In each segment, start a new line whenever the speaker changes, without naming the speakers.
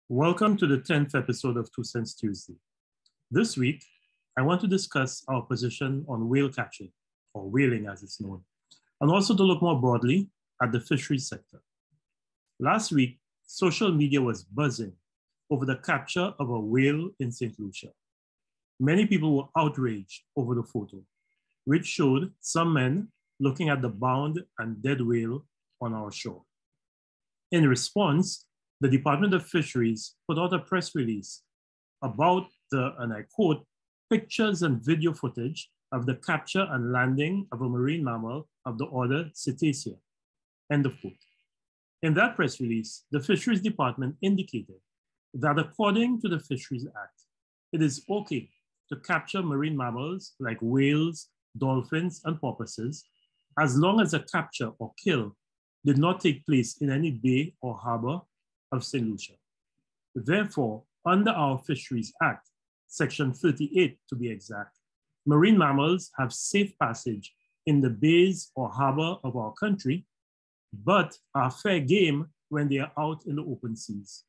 Welcome to the 10th episode of 2 Cents Tuesday. This week, I want to discuss our position on whale catching, or whaling as it's known, and also to look more broadly at the fisheries sector. Last week, social media was buzzing over the capture of a whale in St. Lucia. Many people were outraged over the photo, which showed some men looking at the bound and dead whale on our shore. In response, the Department of Fisheries put out a press release about the, and I quote, pictures and video footage of the capture and landing of a marine mammal of the order Cetacea, end of quote. In that press release, the Fisheries Department indicated that according to the Fisheries Act, it is okay to capture marine mammals like whales, dolphins, and porpoises, as long as the capture or kill did not take place in any bay or harbor of St. Lucia. Therefore, under our Fisheries Act, Section 38 to be exact, marine mammals have safe passage in the bays or harbor of our country, but are fair game when they are out in the open seas.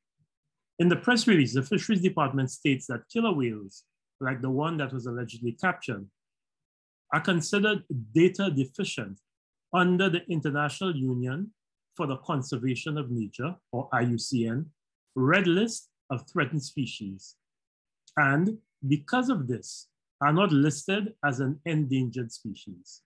In the press release, the Fisheries Department states that killer whales, like the one that was allegedly captured, are considered data deficient under the International Union for the Conservation of Nature, or IUCN, Red List of Threatened Species, and because of this, are not listed as an endangered species.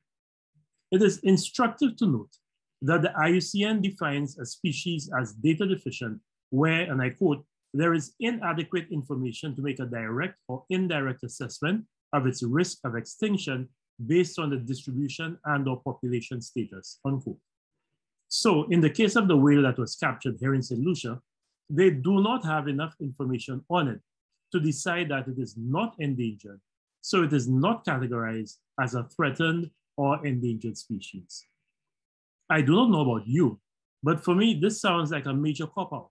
It is instructive to note that the IUCN defines a species as data deficient where, and I quote, there is inadequate information to make a direct or indirect assessment of its risk of extinction based on the distribution and or population status, unquote. So in the case of the whale that was captured here in St. Lucia, they do not have enough information on it to decide that it is not endangered, so it is not categorized as a threatened or endangered species. I do not know about you, but for me, this sounds like a major cop-out.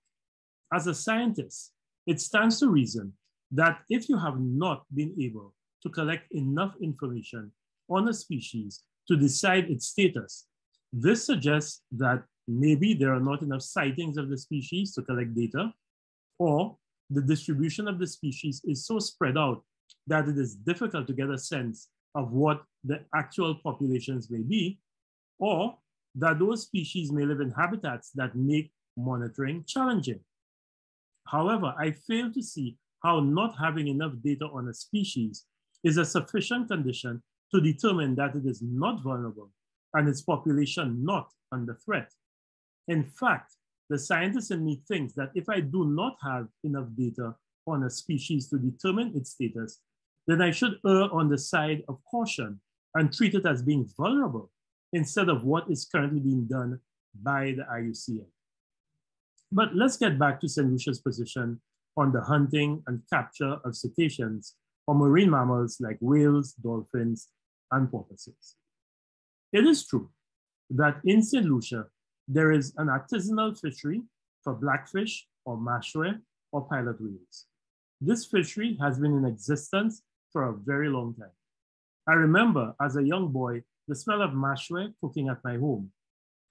As a scientist, it stands to reason that if you have not been able to collect enough information on a species to decide its status, this suggests that maybe there are not enough sightings of the species to collect data, or the distribution of the species is so spread out that it is difficult to get a sense of what the actual populations may be, or that those species may live in habitats that make monitoring challenging. However, I fail to see how not having enough data on a species is a sufficient condition to determine that it is not vulnerable and its population not under threat. In fact, the scientist in me thinks that if I do not have enough data on a species to determine its status, then I should err on the side of caution and treat it as being vulnerable instead of what is currently being done by the IUCN. But let's get back to St. Lucia's position on the hunting and capture of cetaceans or marine mammals like whales, dolphins, and porpoises. It is true that in St. Lucia, there is an artisanal fishery for blackfish or mashware or pilot whales. This fishery has been in existence for a very long time. I remember as a young boy, the smell of mashware cooking at my home.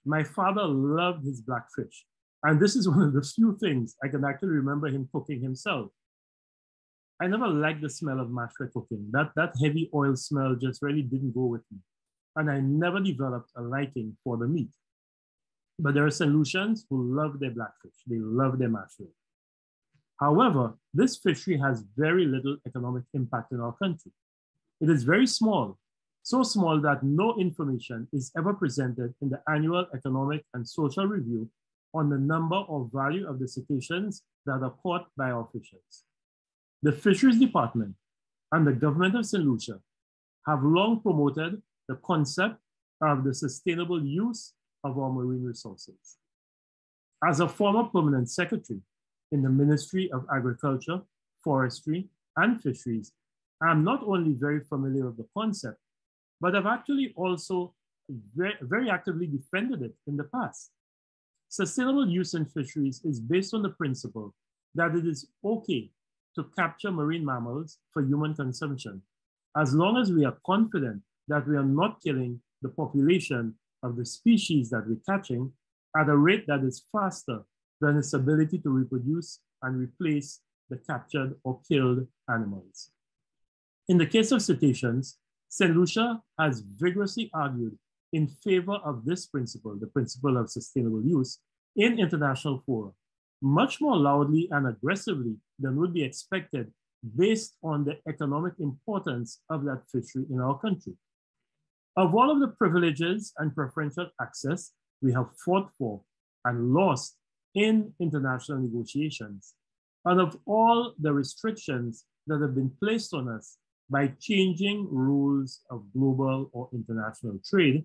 My father loved his blackfish, and this is one of the few things I can actually remember him cooking himself. I never liked the smell of mashware cooking. That heavy oil smell just really didn't go with me. And I never developed a liking for the meat. But there are St. Lucians who love their blackfish. They love their mashware. However, this fishery has very little economic impact in our country. It is very small, so small that no information is ever presented in the annual economic and social review on the number or value of the cetaceans that are caught by our fishers. The Fisheries Department and the government of St. Lucia have long promoted the concept of the sustainable use of our marine resources. As a former permanent secretary in the Ministry of Agriculture, Forestry, and Fisheries, I am not only very familiar with the concept, but I've actually also very actively defended it in the past. Sustainable use in fisheries is based on the principle that it is okay to capture marine mammals for human consumption, as long as we are confident that we are not killing the population of the species that we're catching at a rate that is faster than its ability to reproduce and replace the captured or killed animals. In the case of cetaceans, St. Lucia has vigorously argued in favor of this principle, the principle of sustainable use, in international fora, much more loudly and aggressively than would be expected based on the economic importance of that fishery in our country. Of all of the privileges and preferential access we have fought for and lost in international negotiations, and of all the restrictions that have been placed on us by changing rules of global or international trade,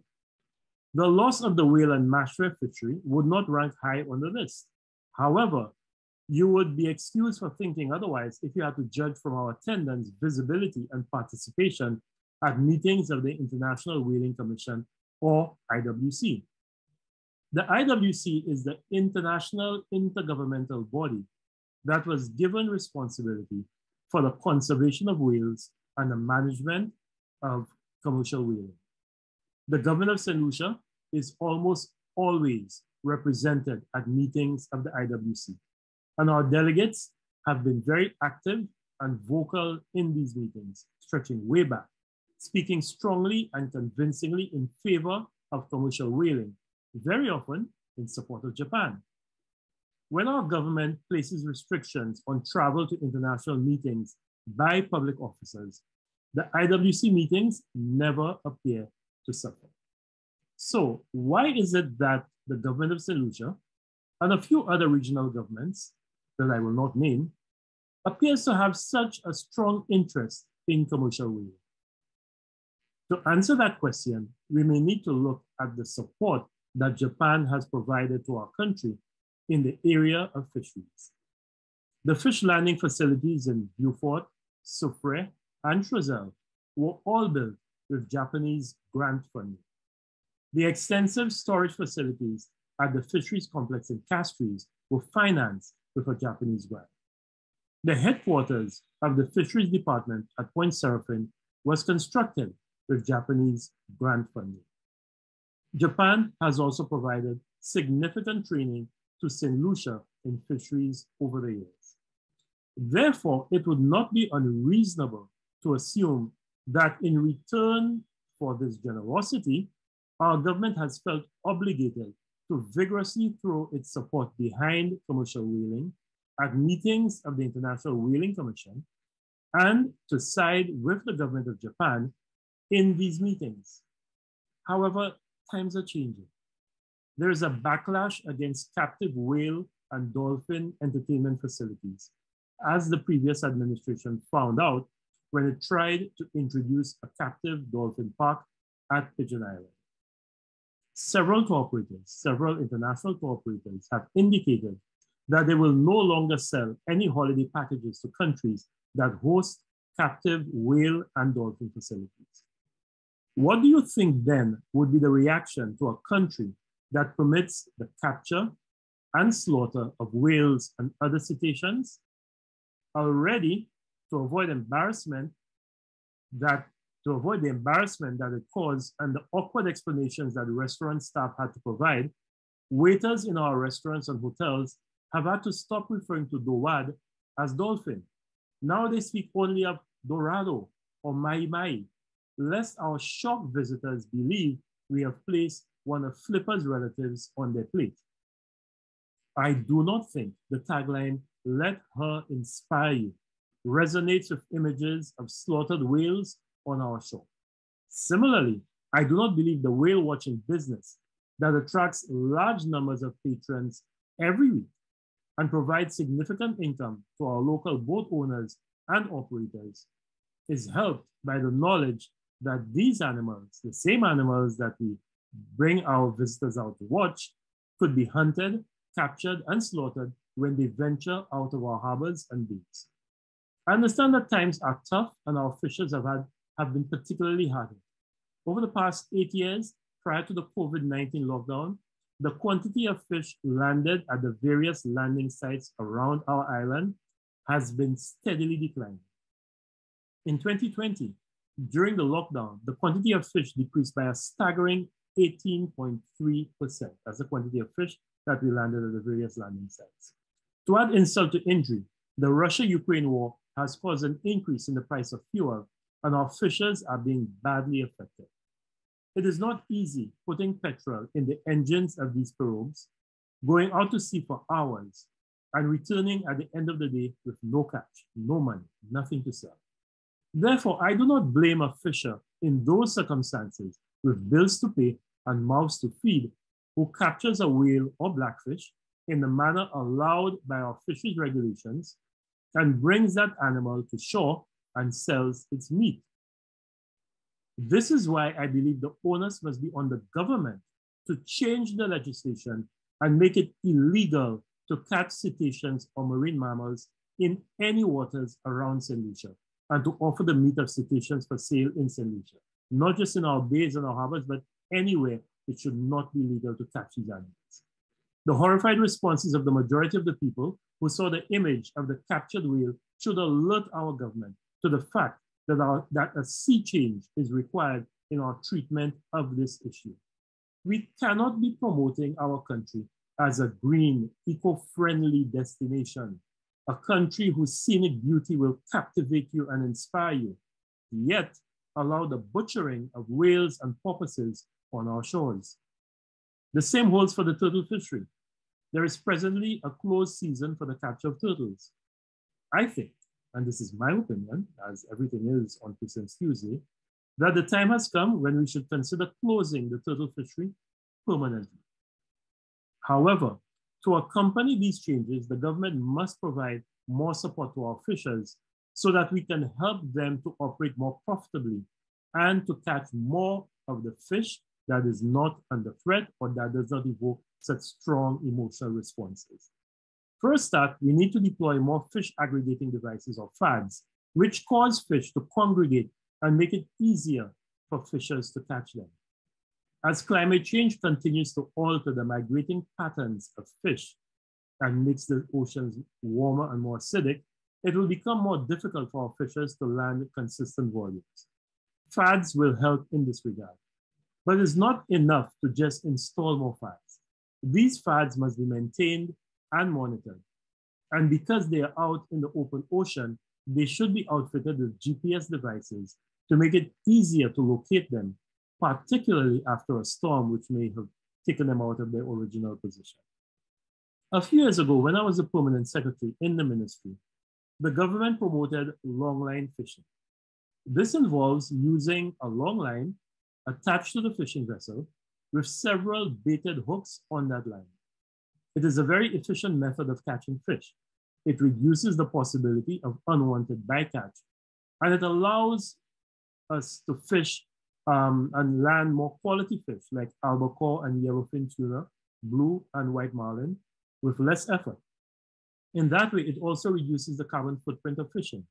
the loss of the whale and mackerel fishery would not rank high on the list. However, you would be excused for thinking otherwise if you had to judge from our attendance, visibility, and participation at meetings of the International Whaling Commission, or IWC. The IWC is the international intergovernmental body that was given responsibility for the conservation of whales and the management of commercial whaling. The government of St. Lucia is almost always represented at meetings of the IWC, and our delegates have been very active and vocal in these meetings, stretching way back, speaking strongly and convincingly in favor of commercial whaling, very often in support of Japan. When our government places restrictions on travel to international meetings by public officers, the IWC meetings never appear to suffer. So why is it that the government of St. Lucia and a few other regional governments that I will not name appears to have such a strong interest in commercial whaling? To answer that question, we may need to look at the support that Japan has provided to our country in the area of fisheries. The fish landing facilities in Beaufort, Soufrière, and Choiseul were all built with Japanese grant funding. The extensive storage facilities at the fisheries complex in Castries were financed with a Japanese grant. The headquarters of the fisheries department at Point Seraphin was constructed with Japanese grant funding. Japan has also provided significant training to St. Lucia in fisheries over the years. Therefore, it would not be unreasonable to assume that in return for this generosity, our government has felt obligated to vigorously throw its support behind commercial whaling at meetings of the International Whaling Commission and to side with the government of Japan in these meetings. However, times are changing. There is a backlash against captive whale and dolphin entertainment facilities, as the previous administration found out when it tried to introduce a captive dolphin park at Pigeon Island. Several international tour operators have indicated that they will no longer sell any holiday packages to countries that host captive whale and dolphin facilities. What do you think then would be the reaction to a country that permits the capture and slaughter of whales and other cetaceans? Already, to avoid the embarrassment that it caused and the awkward explanations that the restaurant staff had to provide, waiters in our restaurants and hotels have had to stop referring to dorade as dolphin. Now they speak only of dorado or mai, lest our shocked visitors believe we have placed one of Flipper's relatives on their plate. I do not think the tagline, "Let her inspire you," resonates with images of slaughtered whales on our shore. Similarly, I do not believe the whale watching business that attracts large numbers of patrons every week and provides significant income to our local boat owners and operators is helped by the knowledge that these animals, the same animals that we bring our visitors out to watch, could be hunted, captured, and slaughtered when they venture out of our harbors and bays. I understand that times are tough and our fishers have been particularly hard hit. Over the past 8 years, prior to the COVID-19 lockdown, the quantity of fish landed at the various landing sites around our island has been steadily declining. In 2020, during the lockdown, the quantity of fish decreased by a staggering 18.3%. That's the quantity of fish that we landed at the various landing sites. To add insult to injury, the Russia-Ukraine war has caused an increase in the price of fuel, and our fishers are being badly affected. It is not easy putting petrol in the engines of these pirogues, going out to sea for hours, and returning at the end of the day with no catch, no money, nothing to sell. Therefore, I do not blame a fisher in those circumstances with bills to pay and mouths to feed who captures a whale or blackfish in the manner allowed by our fisheries regulations and brings that animal to shore and sells its meat. This is why I believe the onus must be on the government to change the legislation and make it illegal to catch cetaceans or marine mammals in any waters around St. Lucia and to offer the meat of cetaceans for sale in St. Lucia. Not just in our bays and our harbors, but anywhere it should not be legal to catch these animals. The horrified responses of the majority of the people who saw the image of the captured whale should alert our government to the fact that a sea change is required in our treatment of this issue. We cannot be promoting our country as a green, eco-friendly destination, a country whose scenic beauty will captivate you and inspire you, yet allow the butchering of whales and porpoises on our shores. The same holds for the turtle fishery. There is presently a closed season for the capture of turtles. I think, and this is my opinion, as everything is on Fisheries Tuesday, that the time has come when we should consider closing the turtle fishery permanently. However, to accompany these changes, the government must provide more support to our fishers so that we can help them to operate more profitably and to catch more of the fish that is not under threat or that does not evoke such strong emotional responses. First start, we need to deploy more fish aggregating devices or FADs, which cause fish to congregate and make it easier for fishers to catch them. As climate change continues to alter the migrating patterns of fish and makes the oceans warmer and more acidic, it will become more difficult for our fishers to land consistent volumes. FADs will help in this regard, but it's not enough to just install more FADs. These FADs must be maintained and monitored. And because they are out in the open ocean, they should be outfitted with GPS devices to make it easier to locate them, particularly after a storm which may have taken them out of their original position. A few years ago, when I was a permanent secretary in the ministry, the government promoted longline fishing. This involves using a long line attached to the fishing vessel with several baited hooks on that line. It is a very efficient method of catching fish. It reduces the possibility of unwanted bycatch, and it allows us to fish and land more quality fish like albacore and yellowfin tuna, blue and white marlin with less effort. In that way, it also reduces the carbon footprint of fishing.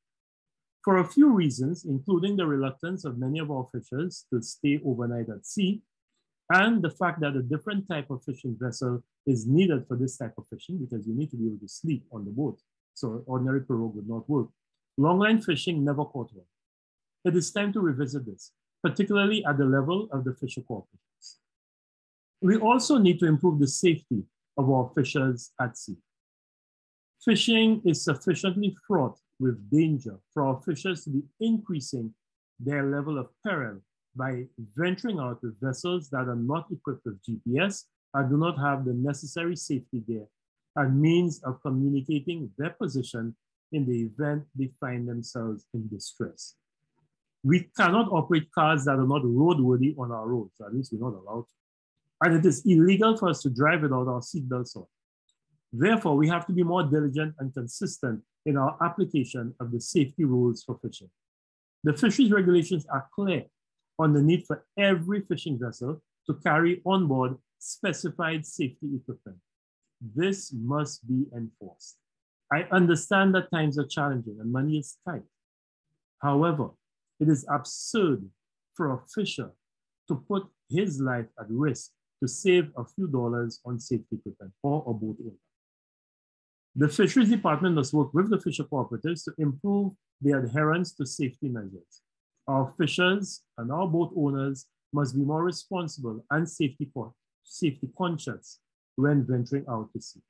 For a few reasons, including the reluctance of many of our fishers to stay overnight at sea, and the fact that a different type of fishing vessel is needed for this type of fishing because you need to be able to sleep on the boat. So ordinary pirogue would not work. Longline fishing never caught on. It is time to revisit this, particularly at the level of the fisher corporations. We also need to improve the safety of our fishers at sea. Fishing is sufficiently fraught with danger for our fishers to be increasing their level of peril by venturing out with vessels that are not equipped with GPS and do not have the necessary safety gear and means of communicating their position in the event they find themselves in distress. We cannot operate cars that are not roadworthy on our roads, at least we're not allowed to. And it is illegal for us to drive without our seatbelts on. Therefore, we have to be more diligent and consistent in our application of the safety rules for fishing. The fisheries regulations are clear on the need for every fishing vessel to carry on board specified safety equipment. This must be enforced. I understand that times are challenging and money is tight. However, it is absurd for a fisher to put his life at risk to save a few dollars on safety equipment or a boat owner. The Fisheries Department must work with the fisher cooperatives to improve the adherence to safety measures. Our fishers and our boat owners must be more responsible and safety conscious when venturing out to sea.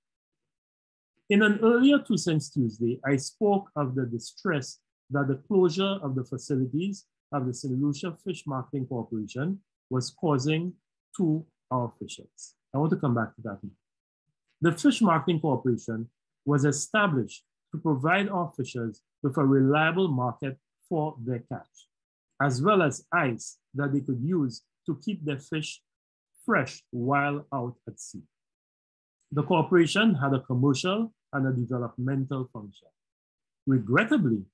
In an earlier 2 Cents Tuesday, I spoke of the distress that the closure of the facilities of the St. Lucia Fish Marketing Corporation was causing to our fishers. I want to come back to that now. The Fish Marketing Corporation was established to provide our fishers with a reliable market for their catch, as well as ice that they could use to keep their fish fresh while out at sea. The corporation had a commercial and a developmental function. Regrettably,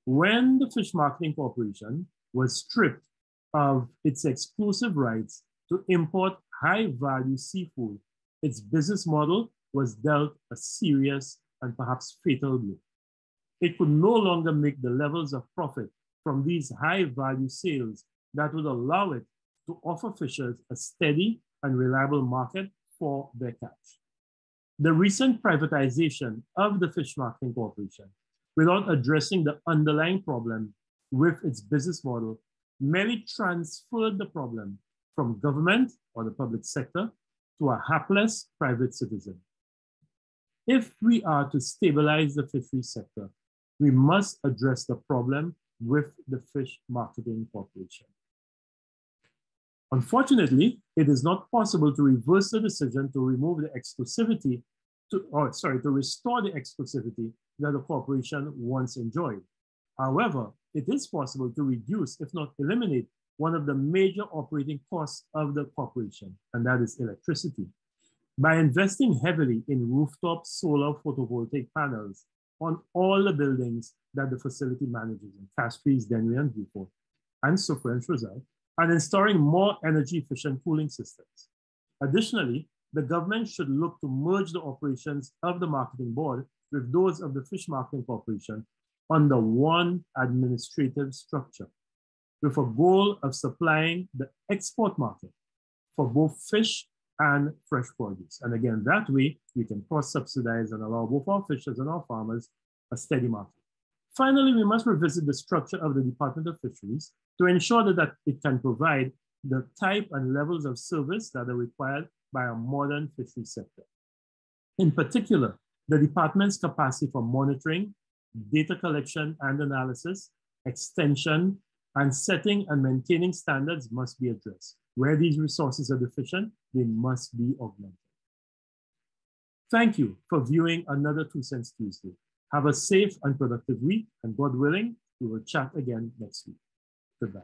when the Fish Marketing Corporation was stripped of its exclusive rights to import high-value seafood, its business model was dealt a serious and perhaps fatal blow. It could no longer make the levels of profit from these high-value sales that would allow it to offer fishers a steady and reliable market for their catch. The recent privatization of the Fish Marketing Corporation, without addressing the underlying problem with its business model, merely transferred the problem from government or the public sector to a hapless private citizen. If we are to stabilize the fishery sector, we must address the problem with the Fish Marketing Corporation. Unfortunately, it is not possible to reverse the decision to remove the exclusivity, to restore the exclusivity that the corporation once enjoyed. However, it is possible to reduce, if not eliminate, one of the major operating costs of the corporation, and that is electricity. By investing heavily in rooftop solar photovoltaic panels on all the buildings that the facility manages in Fisheries, Dennery, and Beaufort, and so French Result, and installing more energy-efficient cooling systems. Additionally, the government should look to merge the operations of the marketing board with those of the Fish Marketing Corporation under one administrative structure, with a goal of supplying the export market for both fish and fresh produce. And again, that way we can cross-subsidize and allow both our fishers and our farmers a steady market. Finally, we must revisit the structure of the Department of Fisheries to ensure that it can provide the type and levels of service that are required by a modern fishery sector. In particular, the department's capacity for monitoring, data collection and analysis, extension, and setting and maintaining standards must be addressed. Where these resources are deficient, they must be augmented. Thank you for viewing another 2 Cents Tuesday. Have a safe and productive week, and God willing, we will chat again next week. Goodbye.